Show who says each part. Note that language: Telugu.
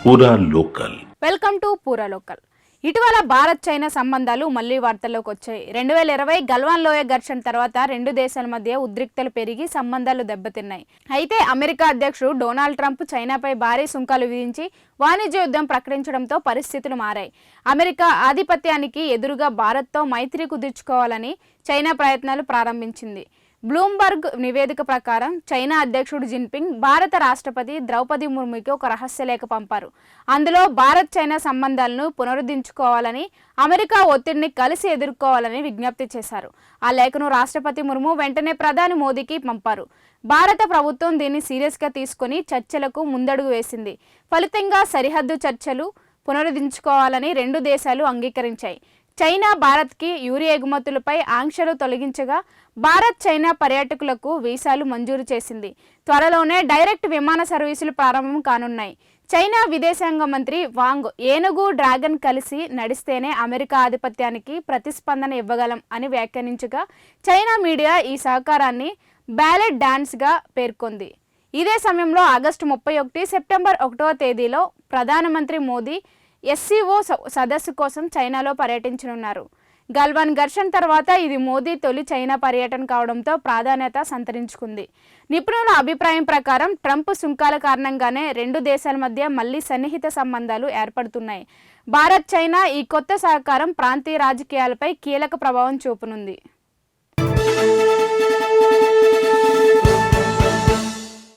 Speaker 1: పూరా లోకల్.
Speaker 2: వెల్కమ్ టు పూరా లోకల్. ఇటీవల భారత్ చైనా సంబంధాలు మళ్లీ వార్తల్లోకి వచ్చాయి. 2020 గల్వాన్ లోయ ఘర్షణ తర్వాత రెండు దేశాల మధ్య ఉద్రిక్తలు పెరిగి సంబంధాలు దెబ్బతిన్నాయి. అయితే అమెరికా అధ్యక్షుడు డొనాల్డ్ ట్రంప్ చైనాపై భారీ సుంకాలు విధించి వాణిజ్య యుద్ధం ప్రకటించడంతో పరిస్థితులు మారాయి. అమెరికా ఆధిపత్యానికి ఎదురుగా భారత్తో మైత్రి కుదుర్చుకోవాలని చైనా ప్రయత్నాలు ప్రారంభించింది. బ్లూంబర్గ్ నివేదిక ప్రకారం చైనా అధ్యక్షుడు జిన్పింగ్ భారత రాష్ట్రపతి ద్రౌపది ముర్ముకి ఒక రహస్య లేఖ పంపారు. అందులో భారత్ చైనా సంబంధాలను పునరుద్ధరించుకోవాలని, అమెరికా ఒత్తిడిని కలిసి ఎదుర్కోవాలని విజ్ఞప్తి చేశారు. ఆ లేఖను రాష్ట్రపతి ముర్ము వెంటనే ప్రధాని మోదీకి పంపారు. భారత ప్రభుత్వం దీన్ని సీరియస్గా తీసుకుని చర్చలకు ముందడుగు వేసింది. ఫలితంగా సరిహద్దు చర్చలు పునరుద్ధరించుకోవాలని రెండు దేశాలు అంగీకరించాయి. చైనా భారత్కి యూరియా ఎగుమతులపై ఆంక్షలు తొలగించగా భారత్ చైనా పర్యాటకులకు వీసాలు మంజూరు చేసింది. త్వరలోనే డైరెక్ట్ విమాన సర్వీసులు ప్రారంభం కానున్నాయి. చైనా విదేశాంగ మంత్రి వాంగ్ ఏనుగు డ్రాగన్ కలిసి నడిస్తేనే అమెరికా ఆధిపత్యానికి ప్రతిస్పందన ఇవ్వగలం అని వ్యాఖ్యానించగా చైనా మీడియా ఈ సహకారాన్ని బ్యాలెట్ డాన్స్గా పేర్కొంది. ఇదే సమయంలో ఆగస్టు 31, సెప్టెంబర్ 1వ తేదీలో ప్రధానమంత్రి మోదీ SCO సదస్సు కోసం చైనాలో పర్యటించనున్నారు. గల్వాన్ ఘర్షణ తర్వాత ఇది మోదీ తొలి చైనా పర్యటన కావడంతో ప్రాధాన్యత సంతరించుకుంది. నిపుణుల అభిప్రాయం ప్రకారం ట్రంప్ సుంకాల కారణంగానే రెండు దేశాల మధ్య మళ్లీ సన్నిహిత సంబంధాలు ఏర్పడుతున్నాయి. భారత్ చైనా ఈ కొత్త సహకారం ప్రాంతీయ రాజకీయాలపై కీలక ప్రభావం చూపనుంది.